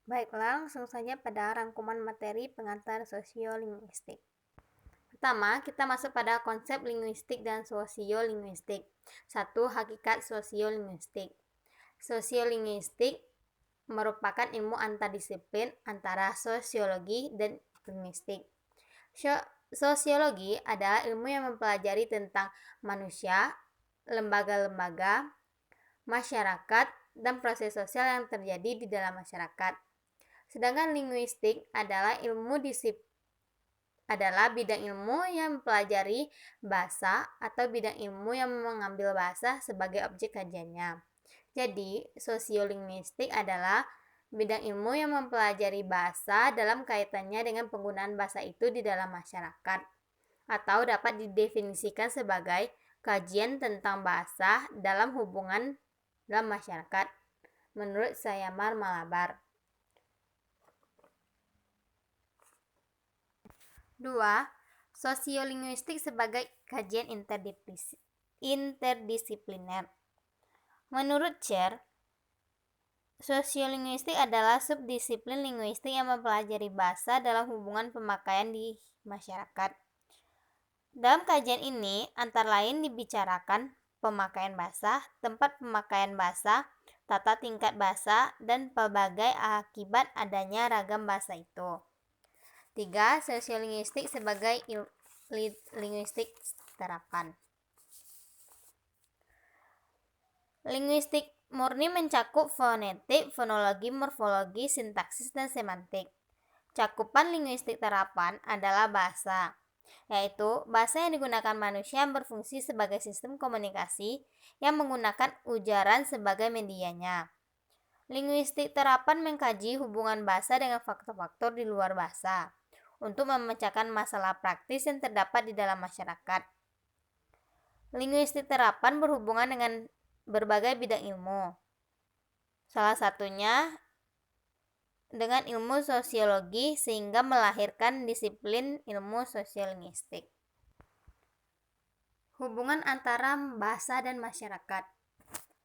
Baiklah, langsung saja pada rangkuman materi pengantar sosiolinguistik. Pertama, kita masuk pada konsep linguistik dan sosiolinguistik. 1. Hakikat sosiolinguistik. Sosiolinguistik merupakan ilmu antardisiplin antara sosiologi dan linguistik. Sosiologi adalah ilmu yang mempelajari tentang manusia, lembaga-lembaga, masyarakat, dan proses sosial yang terjadi di dalam masyarakat. Sedangkan linguistik adalah bidang ilmu yang mempelajari bahasa atau bidang ilmu yang mengambil bahasa sebagai objek kajiannya. Jadi, sosiolinguistik adalah bidang ilmu yang mempelajari bahasa dalam kaitannya dengan penggunaan bahasa itu di dalam masyarakat, atau dapat didefinisikan sebagai kajian tentang bahasa dalam hubungan dalam masyarakat, menurut Sayamar Malabar. 2. Sosiolinguistik sebagai kajian interdisipliner. Menurut Cher, sosiolinguistik adalah subdisiplin linguistik yang mempelajari bahasa dalam hubungan pemakaian di masyarakat. Dalam kajian ini, antara lain dibicarakan pemakaian bahasa, tempat pemakaian bahasa, tata tingkat bahasa, dan pelbagai akibat adanya ragam bahasa itu. 3. Sosiolinguistik sebagai linguistik terapan. Linguistik murni mencakup fonetik, fonologi, morfologi, sintaksis, dan semantik. Cakupan linguistik terapan adalah bahasa, yaitu bahasa yang digunakan manusia yang berfungsi sebagai sistem komunikasi yang menggunakan ujaran sebagai medianya. Linguistik terapan mengkaji hubungan bahasa dengan faktor-faktor di luar bahasa untuk memecahkan masalah praktis yang terdapat di dalam masyarakat. Linguistik terapan berhubungan dengan berbagai bidang ilmu. Salah satunya dengan ilmu sosiologi sehingga melahirkan disiplin ilmu sosiolinguistik. Hubungan antara bahasa dan masyarakat.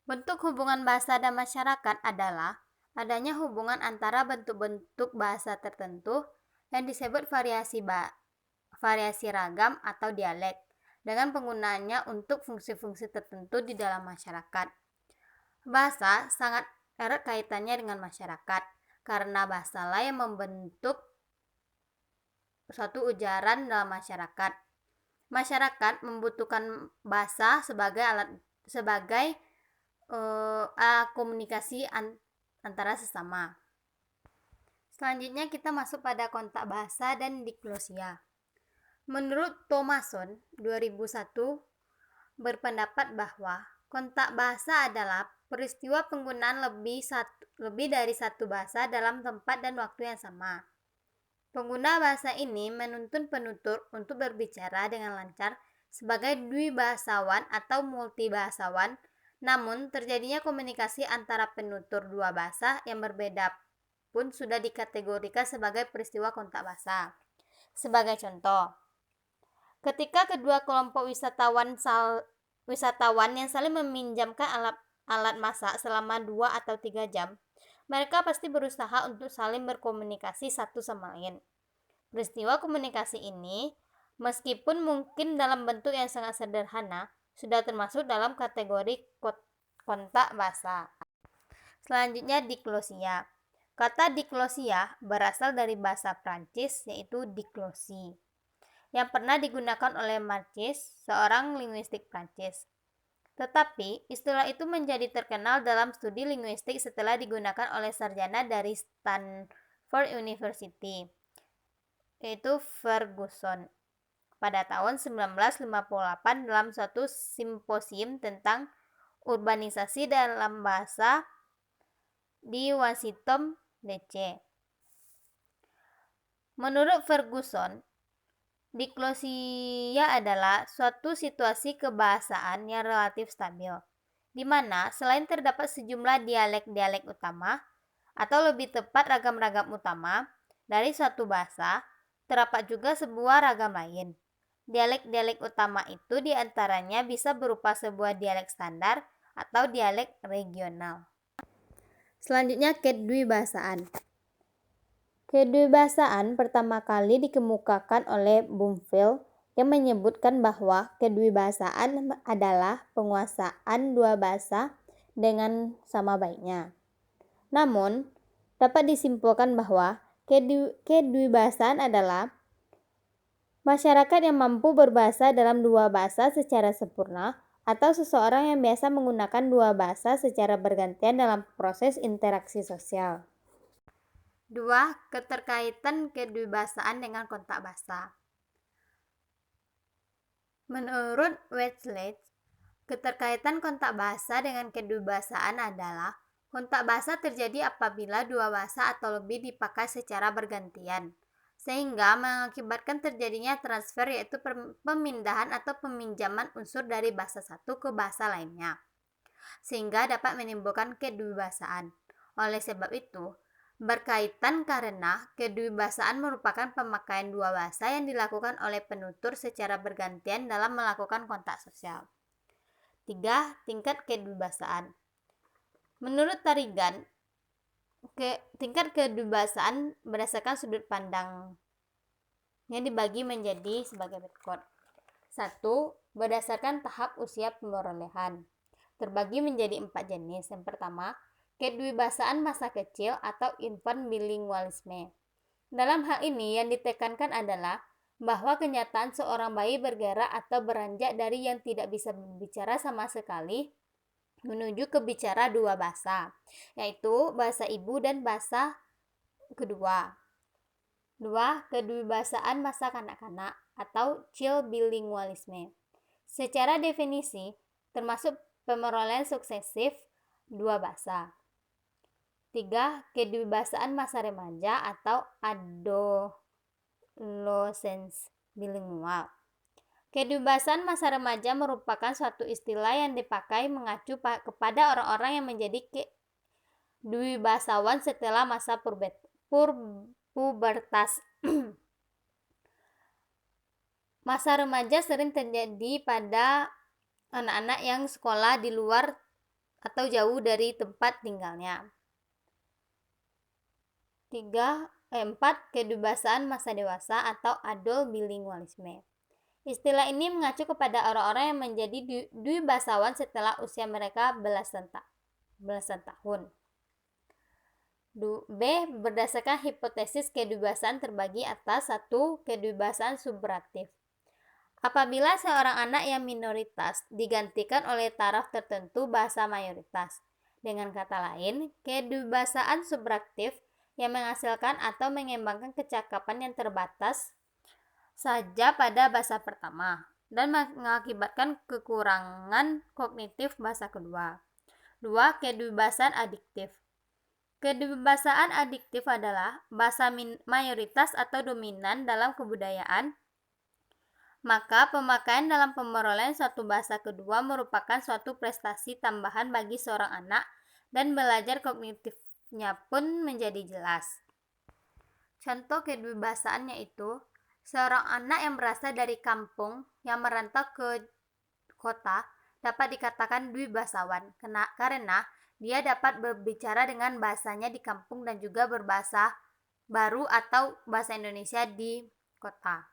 Bentuk hubungan bahasa dan masyarakat adalah adanya hubungan antara bentuk-bentuk bahasa tertentu yang disebut variasi ragam atau dialek, dengan penggunaannya untuk fungsi-fungsi tertentu di dalam masyarakat. Bahasa sangat erat kaitannya dengan masyarakat, karena bahasalah yang membentuk suatu ujaran dalam masyarakat. Masyarakat membutuhkan bahasa sebagai alat komunikasi antara sesama. Selanjutnya kita masuk pada kontak bahasa dan diklosia. Menurut Thomason 2001 berpendapat bahwa kontak bahasa adalah peristiwa penggunaan lebih dari satu bahasa dalam tempat dan waktu yang sama. Pengguna bahasa ini menuntun penutur untuk berbicara dengan lancar sebagai dwibahasawan atau multibahasawan, namun terjadinya komunikasi antara penutur dua bahasa yang berbeda pun sudah dikategorikan sebagai peristiwa kontak bahasa. Sebagai contoh, ketika kedua kelompok wisatawan yang saling meminjamkan alat masak selama 2 atau 3 jam, mereka pasti berusaha untuk saling berkomunikasi satu sama lain. Peristiwa komunikasi ini, meskipun mungkin dalam bentuk yang sangat sederhana, sudah termasuk dalam kategori kontak bahasa. Selanjutnya, diklosia. Kata diklosia berasal dari bahasa Prancis, yaitu diklosi, yang pernah digunakan oleh Marquis, seorang linguistik Prancis. Tetapi, istilah itu menjadi terkenal dalam studi linguistik setelah digunakan oleh sarjana dari Stanford University, yaitu Ferguson, pada tahun 1958 dalam suatu simposium tentang urbanisasi dalam bahasa di Washington, D.C. Menurut Ferguson, diklosia adalah suatu situasi kebahasaan yang relatif stabil, di mana selain terdapat sejumlah dialek-dialek utama, atau lebih tepat ragam-ragam utama dari suatu bahasa, terdapat juga sebuah ragam lain. Dialek-dialek utama itu diantaranya bisa berupa sebuah dialek standar atau dialek regional. Selanjutnya, kedwibahasaan. Kedewasaan pertama kali dikemukakan oleh Bloomfield yang menyebutkan bahwa kedewasaan adalah penguasaan dua bahasa dengan sama baiknya. Namun, dapat disimpulkan bahwa kedewasaan adalah masyarakat yang mampu berbahasa dalam dua bahasa secara sempurna atau seseorang yang biasa menggunakan dua bahasa secara bergantian dalam proses interaksi sosial. 2. Keterkaitan kedewasaan dengan kontak bahasa. Menurut Wechsler, keterkaitan kontak bahasa dengan kedewasaan adalah kontak bahasa terjadi apabila dua bahasa atau lebih dipakai secara bergantian, sehingga mengakibatkan terjadinya transfer, yaitu pemindahan atau peminjaman unsur dari bahasa satu ke bahasa lainnya, sehingga dapat menimbulkan kedewasaan. Oleh sebab itu, berkaitan karena kedewasaan merupakan pemakaian dua bahasa yang dilakukan oleh penutur secara bergantian dalam melakukan kontak sosial. 3. Tingkat kedewasaan. Menurut Tarigan, tingkat kedewasaan berdasarkan sudut pandang yang dibagi menjadi sebagai berikut. 1. Berdasarkan tahap usia perolehan. Terbagi menjadi 4 jenis. Yang pertama, kedewasaan masa kecil atau infant bilingualisme. Dalam hal ini yang ditekankan adalah bahwa kenyataan seorang bayi bergerak atau beranjak dari yang tidak bisa berbicara sama sekali menuju ke bicara dua bahasa, yaitu bahasa ibu dan bahasa kedua. 2. Kedewasaan masa kanak-kanak atau child bilingualisme. Secara definisi, termasuk pemerolehan suksesif dua bahasa. 3. Kedewasaan masa remaja atau adolescence bilingual. Kedewasaan masa remaja merupakan suatu istilah yang dipakai mengacu kepada orang-orang yang menjadi kedewasawan setelah masa pubertas. Masa remaja sering terjadi pada anak-anak yang sekolah di luar atau jauh dari tempat tinggalnya. 4. Kedewasaan masa dewasa atau adult bilingualisme. Istilah ini mengacu kepada orang-orang yang menjadi dewasawan setelah usia mereka belasan tahun. B. Berdasarkan hipotesis kedewasaan terbagi atas 1. Kedewasaan subtraktif. Apabila seorang anak yang minoritas digantikan oleh taraf tertentu bahasa mayoritas. Dengan kata lain, kedewasaan subtraktif yang menghasilkan atau mengembangkan kecakapan yang terbatas saja pada bahasa pertama dan mengakibatkan kekurangan kognitif bahasa kedua. 2. Kedewasaan adiktif. Kedewasaan adiktif adalah bahasa mayoritas atau dominan dalam kebudayaan, maka pemakaian dalam pemerolehan suatu bahasa kedua merupakan suatu prestasi tambahan bagi seorang anak dan belajar kognitifnya pun menjadi jelas. Contoh kedewasaan yaitu seorang anak yang berasal dari kampung yang merantau ke kota dapat dikatakan dewasawan karena dia dapat berbicara dengan bahasanya di kampung dan juga berbahasa baru atau bahasa Indonesia di kota.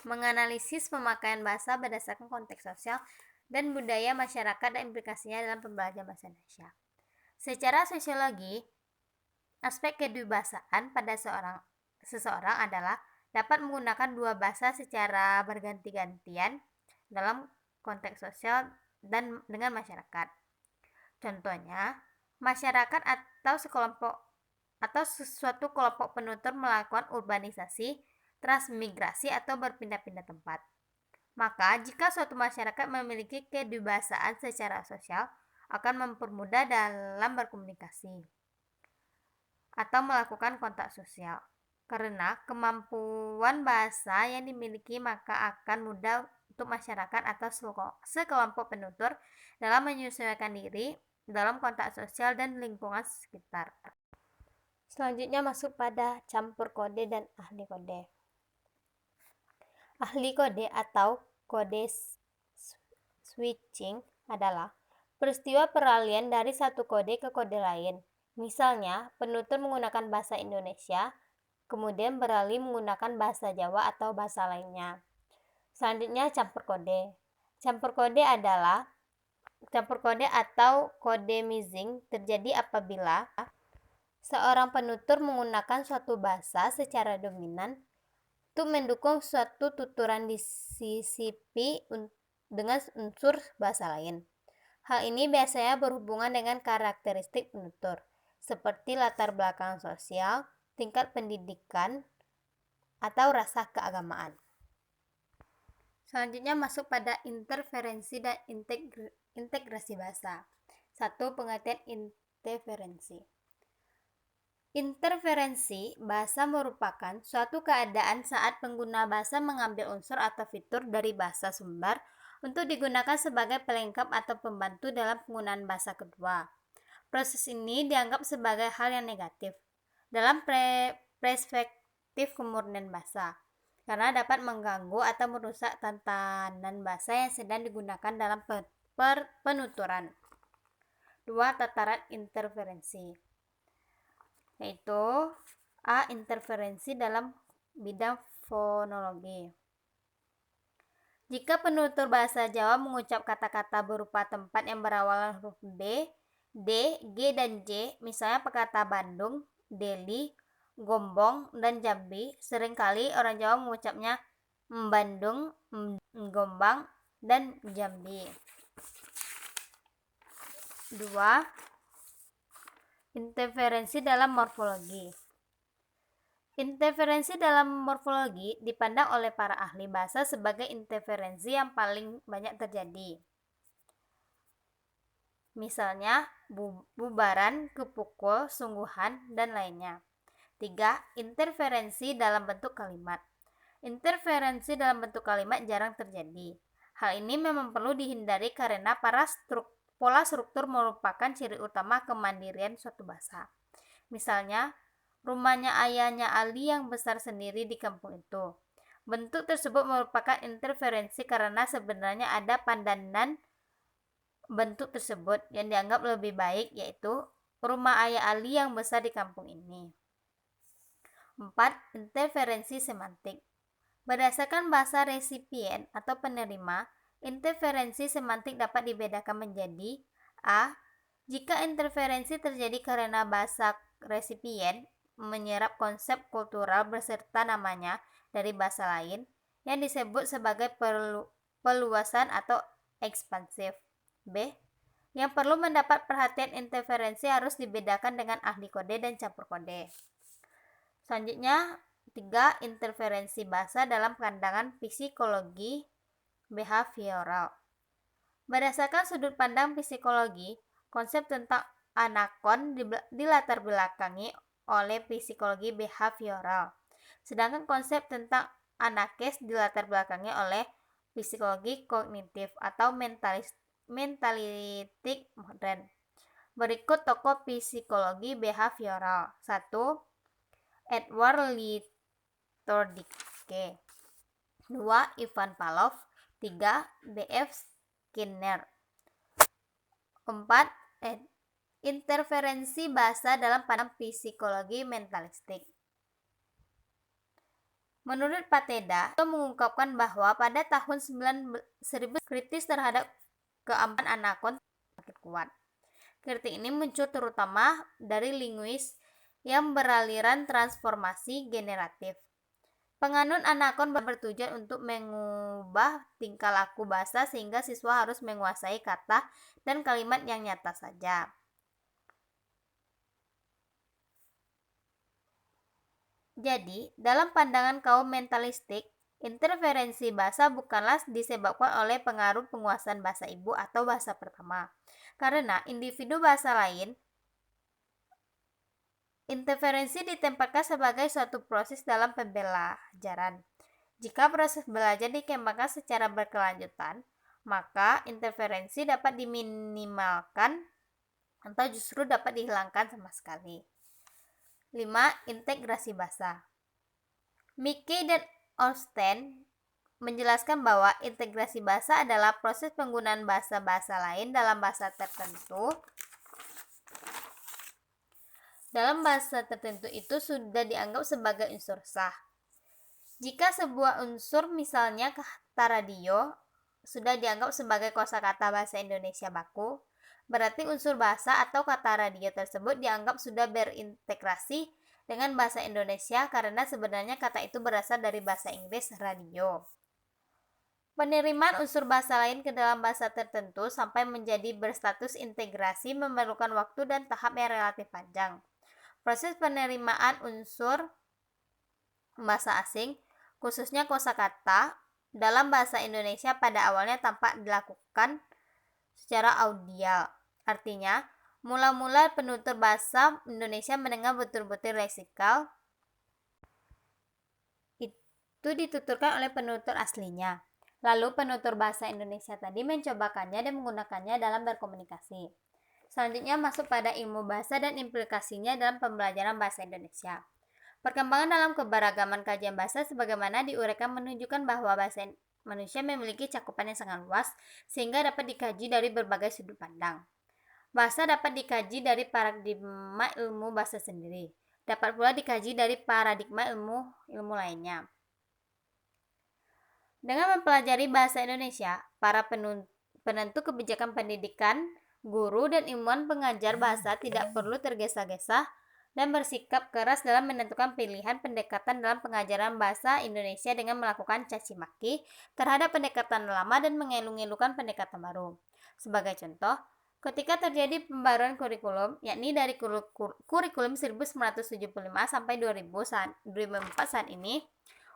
Menganalisis pemakaian bahasa berdasarkan konteks sosial dan budaya masyarakat dan implikasinya dalam pembelajaran bahasa Indonesia. Secara sosiologi, aspek kedewasaan pada seseorang adalah dapat menggunakan dua bahasa secara berganti-gantian dalam konteks sosial dan dengan masyarakat. Contohnya, masyarakat atau sesuatu kelompok penutur melakukan urbanisasi, transmigrasi atau berpindah-pindah tempat. Maka, jika suatu masyarakat memiliki kedewasaan secara sosial, akan mempermudah dalam berkomunikasi atau melakukan kontak sosial. Karena kemampuan bahasa yang dimiliki, maka akan mudah untuk masyarakat atau sekelompok penutur dalam menyesuaikan diri dalam kontak sosial dan lingkungan sekitar. Selanjutnya masuk pada campur kode dan ahli kode. Ahli kode atau kode switching adalah peristiwa peralihan dari satu kode ke kode lain Misalnya, penutur menggunakan bahasa Indonesia, kemudian beralih menggunakan bahasa Jawa atau bahasa lainnya. Selanjutnya, campur kode. Campur kode atau kode mixing terjadi apabila seorang penutur menggunakan suatu bahasa secara dominan untuk mendukung suatu tuturan di CCP dengan unsur bahasa lain. Hal ini biasanya berhubungan dengan karakteristik penutur, seperti latar belakang sosial, tingkat pendidikan, atau rasa keagamaan. Selanjutnya masuk pada interferensi dan integrasi bahasa. 1. Pengertian interferensi. Interferensi bahasa merupakan suatu keadaan saat pengguna bahasa mengambil unsur atau fitur dari bahasa sumber untuk digunakan sebagai pelengkap atau pembantu dalam penggunaan bahasa kedua. Proses ini dianggap sebagai hal yang negatif dalam perspektif kemurnian bahasa, karena dapat mengganggu atau merusak tatanan bahasa yang sedang digunakan dalam penuturan. 2. Tataran interferensi, yaitu A. Interferensi dalam bidang fonologi. Jika penutur bahasa Jawa mengucap kata-kata berupa tempat yang berawalan huruf B, D, G, dan J, misalnya kata Bandung, Deli, Gombong, dan Jambi, seringkali orang Jawa mengucapnya Bandung, Gombang, dan Jambi. 2. Interferensi dalam morfologi. Interferensi dalam morfologi dipandang oleh para ahli bahasa sebagai interferensi yang paling banyak terjadi. Misalnya, bubaran, kepukul, sungguhan, dan lainnya. 3. Interferensi dalam bentuk kalimat. Interferensi dalam bentuk kalimat jarang terjadi. Hal ini memang perlu dihindari karena pola struktur merupakan ciri utama kemandirian suatu bahasa. Misalnya, rumahnya ayahnya Ali yang besar sendiri di kampung itu. Bentuk tersebut merupakan interferensi karena sebenarnya ada pandangan bentuk tersebut yang dianggap lebih baik, yaitu rumah ayah Ali yang besar di kampung ini. 4. Interferensi semantik. Berdasarkan bahasa resipien atau penerima, interferensi semantik dapat dibedakan menjadi A. Jika interferensi terjadi karena bahasa resipien menyerap konsep kultural beserta namanya dari bahasa lain, yang disebut sebagai peluasan atau ekspansif. B. Yang perlu mendapat perhatian interferensi harus dibedakan dengan ahli kode dan campur kode. Selanjutnya, 3. Interferensi bahasa dalam pandangan psikologi behavioral. Berdasarkan sudut pandang psikologi, konsep tentang anakon dilatar belakangi oleh psikologi behavioral, sedangkan konsep tentang anakes dilatar belakangi oleh psikologi kognitif atau mentalitik modern. Berikut tokoh psikologi behavioral. 1. Edward Litordike. 2. Ivan Pavlov. 3. B.F. Skinner. 4. Interferensi bahasa dalam pandangan psikologi mentalistik. Menurut Pateda, itu mengungkapkan bahwa pada tahun 1000 kritis terhadap keamanan anakon semakin kuat. Kritik ini muncul terutama dari linguis yang beraliran transformasi generatif. Penganut anakon bertujuan untuk mengubah tingkah laku bahasa sehingga siswa harus menguasai kata dan kalimat yang nyata saja. Jadi, dalam pandangan kaum mentalistik, interferensi bahasa bukanlah disebabkan oleh pengaruh penguasaan bahasa ibu atau bahasa pertama. Karena individu bahasa lain, interferensi ditempatkan sebagai suatu proses dalam pembelajaran. Jika proses belajar dikembangkan secara berkelanjutan, maka interferensi dapat diminimalkan atau justru dapat dihilangkan sama sekali. 5. Integrasi bahasa. Mickey dan Orsten menjelaskan bahwa integrasi bahasa adalah proses penggunaan bahasa-bahasa lain dalam bahasa tertentu dalam bahasa tertentu itu sudah dianggap sebagai unsur sah. Jika sebuah unsur, misalnya kata radio, sudah dianggap sebagai kosakata bahasa Indonesia baku, berarti unsur bahasa atau kata radio tersebut dianggap sudah berintegrasi dengan bahasa Indonesia karena sebenarnya kata itu berasal dari bahasa Inggris radio. Penerimaan unsur bahasa lain ke dalam bahasa tertentu sampai menjadi berstatus integrasi memerlukan waktu dan tahap yang relatif panjang. Proses penerimaan unsur bahasa asing, khususnya kosakata, dalam bahasa Indonesia pada awalnya tampak dilakukan secara audial. Artinya, mula-mula penutur bahasa Indonesia mendengar betul-betul leksikal itu dituturkan oleh penutur aslinya. Lalu penutur bahasa Indonesia tadi mencobakannya dan menggunakannya dalam berkomunikasi. Selanjutnya masuk pada ilmu bahasa dan implikasinya dalam pembelajaran bahasa Indonesia. Perkembangan dalam keberagaman kajian bahasa sebagaimana diuraikan menunjukkan bahwa bahasa manusia memiliki cakupan yang sangat luas sehingga dapat dikaji dari berbagai sudut pandang. Bahasa dapat dikaji dari paradigma ilmu bahasa sendiri. Dapat pula dikaji dari paradigma ilmu lainnya. Dengan mempelajari bahasa Indonesia, para penentu kebijakan pendidikan, guru, dan ilmuwan pengajar bahasa tidak perlu tergesa-gesa dan bersikap keras dalam menentukan pilihan pendekatan dalam pengajaran bahasa Indonesia dengan melakukan caci maki terhadap pendekatan lama dan mengeluh-elukan pendekatan baru. Sebagai contoh, ketika terjadi pembaruan kurikulum, yakni dari kurikulum 1975 sampai 2004 saat ini,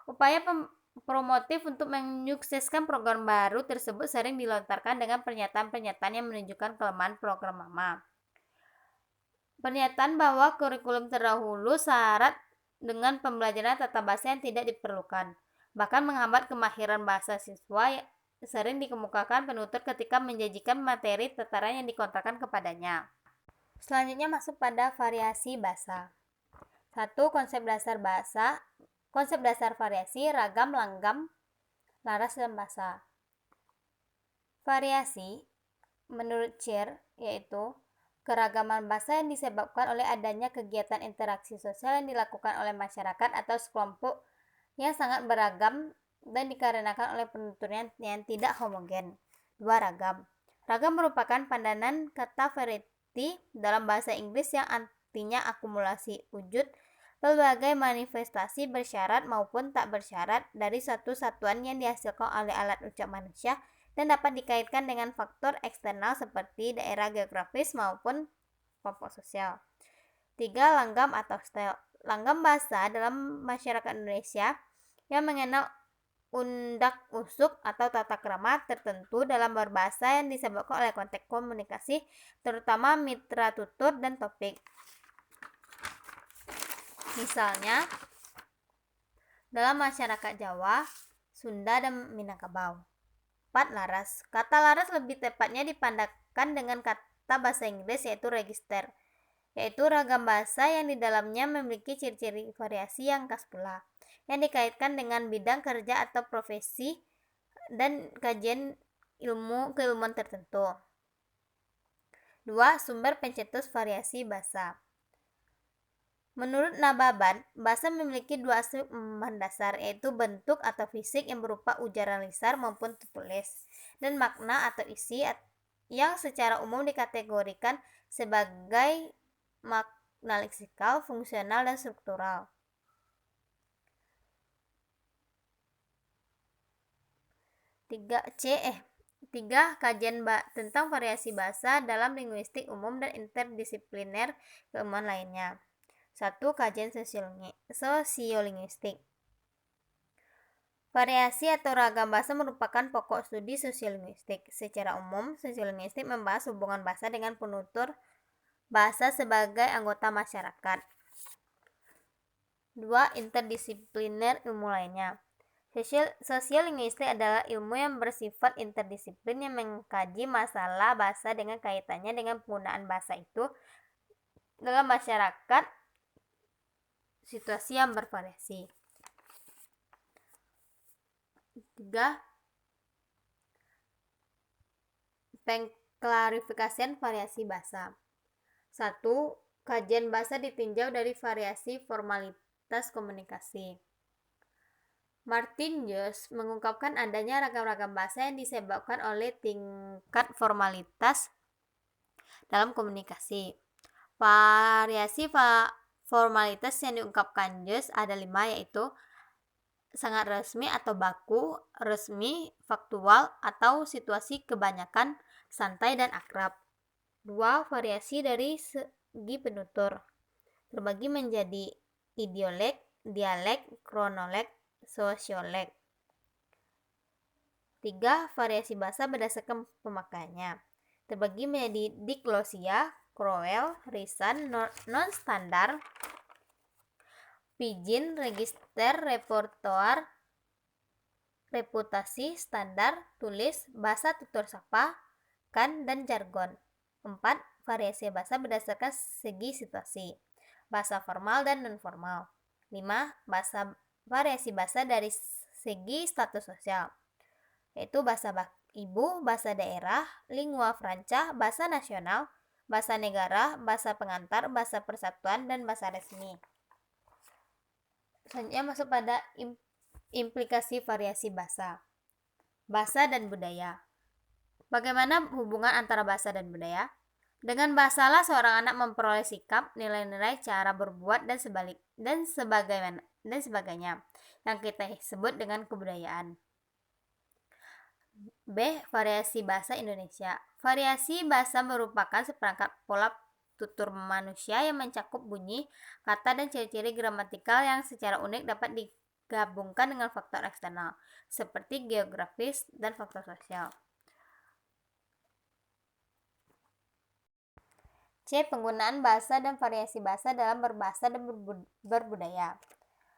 upaya promotif untuk menyukseskan program baru tersebut sering dilontarkan dengan pernyataan-pernyataan yang menunjukkan kelemahan program lama. Pernyataan bahwa kurikulum terdahulu syarat dengan pembelajaran tata bahasa yang tidak diperlukan, bahkan menghambat kemahiran bahasa siswa sering dikemukakan penutur ketika menjanjikan materi tataran yang dikontrakan kepadanya. Selanjutnya masuk pada variasi bahasa. 1. Konsep dasar bahasa. Konsep dasar variasi, ragam, langgam, laras dalam bahasa. Variasi menurut Chir yaitu keragaman bahasa yang disebabkan oleh adanya kegiatan interaksi sosial yang dilakukan oleh masyarakat atau sekelompok yang sangat beragam dan dikarenakan oleh penuturnya yang tidak homogen. 2. Ragam. Ragam merupakan pandanan kata variety dalam bahasa Inggris yang artinya akumulasi wujud berbagai manifestasi bersyarat maupun tak bersyarat dari satu satuan yang dihasilkan oleh alat ucap manusia dan dapat dikaitkan dengan faktor eksternal seperti daerah geografis maupun kelompok sosial. 3. Langgam atau style. Langgam bahasa dalam masyarakat Indonesia yang mengenal undak-usuk atau tata krama tertentu dalam berbahasa yang disebabkan oleh konteks komunikasi, terutama mitra tutur dan topik. Misalnya, dalam masyarakat Jawa, Sunda, dan Minangkabau. 4. Laras. Kata laras lebih tepatnya dipandakan dengan kata bahasa Inggris yaitu register, yaitu ragam bahasa yang di dalamnya memiliki ciri-ciri variasi yang khas pula, yang dikaitkan dengan bidang kerja atau profesi dan kajian keilmuan tertentu. 2. Sumber pencetus variasi bahasa. Menurut Nababan, bahasa memiliki dua aspek mendasar, yaitu bentuk atau fisik yang berupa ujaran lisan maupun tertulis, dan makna atau isi yang secara umum dikategorikan sebagai makna leksikal, fungsional, dan struktural. 3. Kajian tentang variasi bahasa dalam linguistik umum dan interdisipliner keilmuan lainnya. 1. Kajian sosiolinguistik. Variasi atau ragam bahasa merupakan pokok studi sosiolinguistik. Secara umum, sosiolinguistik membahas hubungan bahasa dengan penutur bahasa sebagai anggota masyarakat. 2. Interdisipliner ilmu lainnya. Sosiolinguistik adalah ilmu yang bersifat interdisiplin yang mengkaji masalah bahasa dengan kaitannya dengan penggunaan bahasa itu dalam masyarakat situasi yang bervariasi. 3. Pengklarifikasian variasi bahasa. 1. Kajian bahasa ditinjau dari variasi formalitas komunikasi. Martin Jones mengungkapkan adanya ragam-ragam bahasa yang disebabkan oleh tingkat formalitas dalam komunikasi. Variasi formalitas yang diungkapkan Jones ada 5, yaitu sangat resmi atau baku, resmi, faktual, atau situasi kebanyakan, santai, dan akrab. 2. Variasi dari segi penutur terbagi menjadi idiolek, dialek, kronolog, sosioleg. 3. Variasi bahasa berdasarkan pemakaiannya terbagi menjadi diglosia, kroel, lisan, non-standar, pidgin, register, repertoar, reputasi, standar, tulis, bahasa tutur sapa, kan, dan jargon. 4. Variasi bahasa berdasarkan segi situasi, bahasa formal dan non-formal. 5. Variasi bahasa dari segi status sosial, yaitu bahasa ibu, bahasa daerah, lingua franca, bahasa nasional, bahasa negara, bahasa pengantar, bahasa persatuan, dan bahasa resmi. Selanjutnya masuk pada implikasi variasi bahasa. Bahasa dan budaya. Bagaimana hubungan antara bahasa dan budaya? Dengan bahasalah seorang anak memperoleh sikap, nilai-nilai, cara berbuat, dan sebagainya yang kita sebut dengan kebudayaan. B. Variasi bahasa Indonesia. Variasi bahasa merupakan seperangkat pola tutur manusia yang mencakup bunyi, kata, dan ciri-ciri gramatikal yang secara unik dapat digabungkan dengan faktor eksternal, seperti geografis dan faktor sosial. C. Penggunaan bahasa dan variasi bahasa dalam berbahasa dan berbudaya.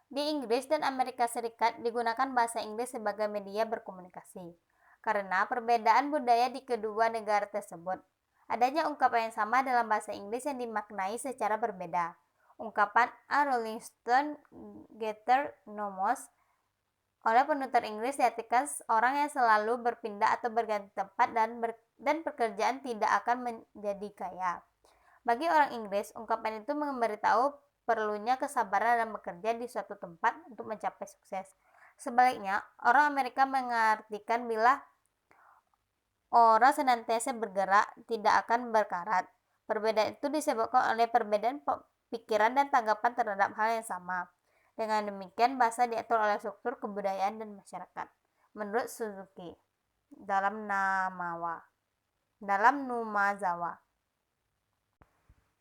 Di Inggris dan Amerika Serikat digunakan bahasa Inggris sebagai media berkomunikasi. Karena perbedaan budaya di kedua negara tersebut, adanya ungkapan yang sama dalam bahasa Inggris yang dimaknai secara berbeda. Ungkapan "A Rolling Stone Gather No Moss" oleh penutur Inggris diartikan orang yang selalu berpindah atau berganti tempat dan pekerjaan tidak akan menjadi kaya. Bagi orang Inggris, ungkapan itu memberitahu perlunya kesabaran dalam bekerja di suatu tempat untuk mencapai sukses. Sebaliknya, orang Amerika mengartikan bila orang senantiasa bergerak, tidak akan berkarat. Perbedaan itu disebabkan oleh perbedaan pikiran dan tanggapan terhadap hal yang sama. Dengan demikian, bahasa diatur oleh struktur kebudayaan dan masyarakat. Menurut Suzuki, dalam Numazawa.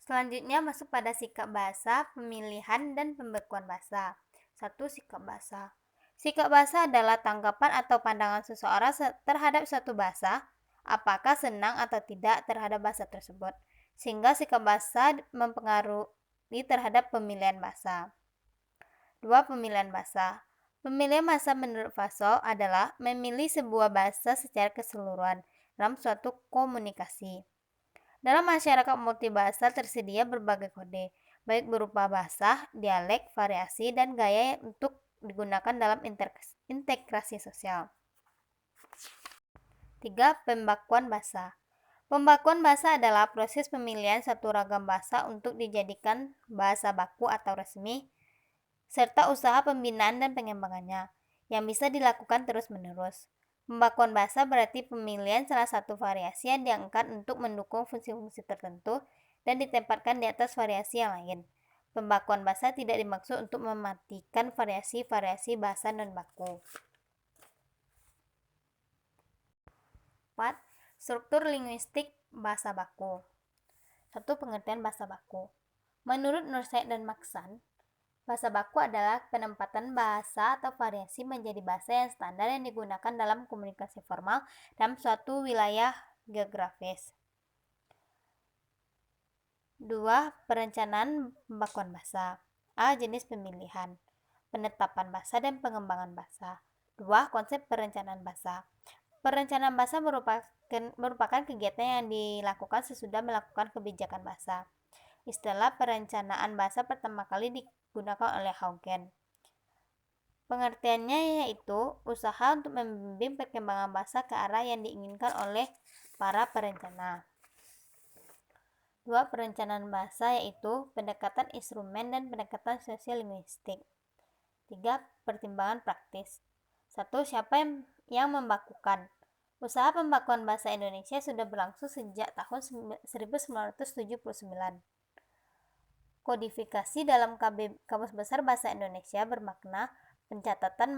Selanjutnya masuk pada sikap bahasa, pemilihan, dan pembekuan bahasa. 1. Sikap bahasa. Sikap bahasa adalah tanggapan atau pandangan seseorang terhadap suatu bahasa, apakah senang atau tidak terhadap bahasa tersebut, sehingga sikap bahasa mempengaruhi terhadap pemilihan bahasa. 2. Pemilihan bahasa. Pemilihan bahasa menurut Faso adalah memilih sebuah bahasa secara keseluruhan dalam suatu komunikasi. Dalam masyarakat multibahasa tersedia berbagai kode, baik berupa bahasa, dialek, variasi, dan gaya untuk digunakan dalam integrasi sosial. 3. Pembakuan bahasa. Pembakuan bahasa adalah proses pemilihan satu ragam bahasa untuk dijadikan bahasa baku atau resmi, serta usaha pembinaan dan pengembangannya, yang bisa dilakukan terus-menerus. Pembakuan bahasa berarti pemilihan salah satu variasi yang diangkat untuk mendukung fungsi-fungsi tertentu dan ditempatkan di atas variasi yang lain. Pembakuan bahasa tidak dimaksud untuk mematikan variasi-variasi bahasa non-baku. 4. Struktur linguistik bahasa baku. 1. Pengertian bahasa baku. Menurut Nursaid dan Maksan, bahasa baku adalah penempatan bahasa atau variasi menjadi bahasa yang standar yang digunakan dalam komunikasi formal dalam suatu wilayah geografis. 2. Perencanaan pembakuan bahasa. A. Jenis pemilihan, penetapan bahasa, dan pengembangan bahasa. 2. Konsep perencanaan bahasa. Perencanaan bahasa merupakan kegiatan yang dilakukan sesudah melakukan kebijakan bahasa. Istilah perencanaan bahasa pertama kali digunakan oleh Haugen. Pengertiannya yaitu usaha untuk membimbing perkembangan bahasa ke arah yang diinginkan oleh para perencana. 2. Perencanaan bahasa, yaitu pendekatan instrumen dan pendekatan sosial-linguistik. 3. Pertimbangan praktis. 1. Siapa yang membakukan? Usaha pembakuan bahasa Indonesia sudah berlangsung sejak tahun 1979. Kodifikasi dalam Kamus Besar Bahasa Indonesia bermakna pencatatan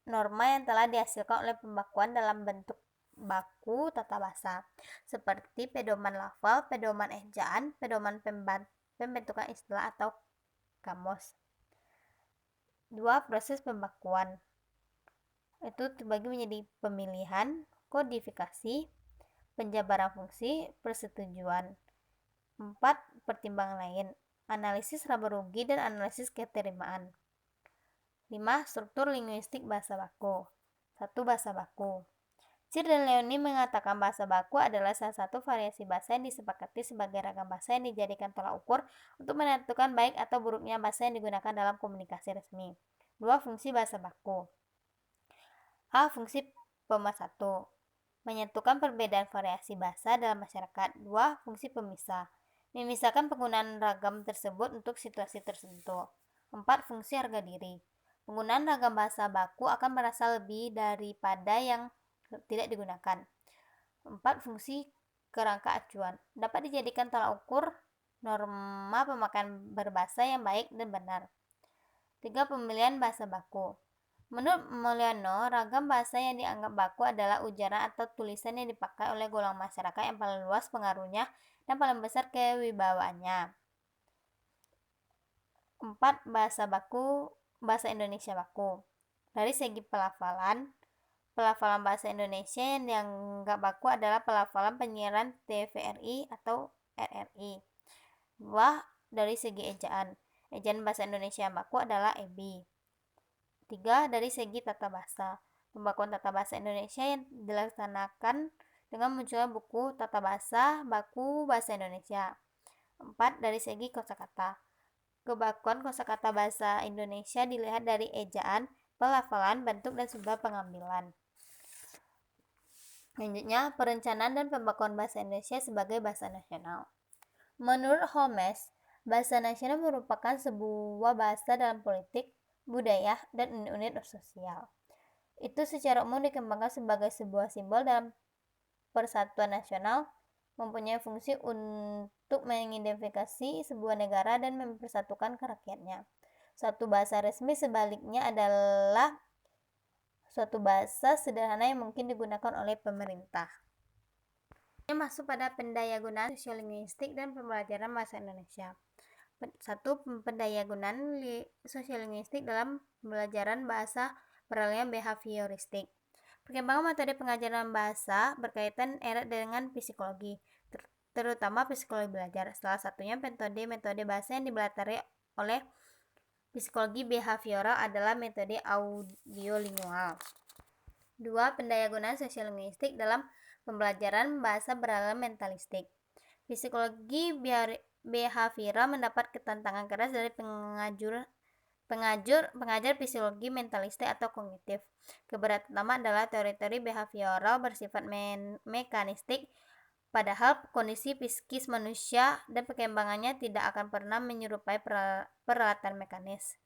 norma yang telah dihasilkan oleh pembakuan dalam bentuk baku tata bahasa, seperti pedoman lafal, pedoman ejaan, pedoman pembentukan istilah atau kamus. 2. Proses pembakuan itu terbagi menjadi pemilihan, kodifikasi, penjabaran fungsi, persetujuan. 4. Pertimbangan lain, analisis laba rugi dan analisis keterimaan. 5. Struktur linguistik bahasa baku. 1. Bahasa baku. Cir dan Leoni mengatakan bahasa baku adalah salah satu variasi bahasa yang disepakati sebagai ragam bahasa yang dijadikan tolak ukur untuk menentukan baik atau buruknya bahasa yang digunakan dalam komunikasi resmi. 2. Fungsi bahasa baku. A. Fungsi pemersatu, menyatukan perbedaan variasi bahasa dalam masyarakat. 2. Fungsi pemisah, memisahkan penggunaan ragam tersebut untuk situasi tertentu. 4. Fungsi harga diri, penggunaan ragam bahasa baku akan merasa lebih daripada yang tidak digunakan. 4. Fungsi kerangka acuan, dapat dijadikan tolak ukur norma pemakaian berbahasa yang baik dan benar. 3. Pemilihan bahasa baku. Menurut Mulyano, ragam bahasa yang dianggap baku adalah ujaran atau tulisan yang dipakai oleh golongan masyarakat yang paling luas pengaruhnya dan paling besar kewibawaannya. 4. Bahasa baku, bahasa Indonesia baku. Dari segi pelafalan bahasa Indonesia yang dianggap baku adalah pelafalan penyiaran TVRI atau RRI. 2. Dari segi ejaan bahasa Indonesia yang baku adalah EBI. 3. Dari segi tata bahasa, pembakuan tata bahasa Indonesia yang dilaksanakan dengan munculnya buku tata bahasa baku bahasa Indonesia. 4. Dari segi kosakata, kebakuan kosakata bahasa Indonesia dilihat dari ejaan, pelafalan, bentuk, dan sumber pengambilan. Selanjutnya, perencanaan dan pembakuan bahasa Indonesia sebagai bahasa nasional. Menurut Holmes, bahasa nasional merupakan sebuah bahasa dalam politik, budaya, dan unit-unit sosial. Itu secara umum dikembangkan sebagai sebuah simbol dalam persatuan nasional, mempunyai fungsi untuk mengidentifikasi sebuah negara dan mempersatukan rakyatnya. Suatu bahasa resmi sebaliknya adalah suatu bahasa sederhana yang mungkin digunakan oleh pemerintah. Ini masuk pada pendayagunaan sosiolinguistik dan pembelajaran bahasa Indonesia. 1. Pendayagunaan sosiolinguistik dalam pembelajaran bahasa peralihan behavioristik. Perkembangan metode pengajaran bahasa berkaitan erat dengan psikologi, terutama psikologi belajar. Salah satunya metode bahasa yang dibelatari oleh psikologi behavioral adalah metode audiolingual. 2. Pendayagunaan sosiolinguistik dalam pembelajaran bahasa beralihan mentalistik. Psikologi behavioral mendapat ketantangan keras dari pengajar psikologi mentalistik atau kognitif. Keberatan utama adalah teori-teori behavioral bersifat mekanistik, padahal kondisi psikis manusia dan perkembangannya tidak akan pernah menyerupai peralatan mekanis.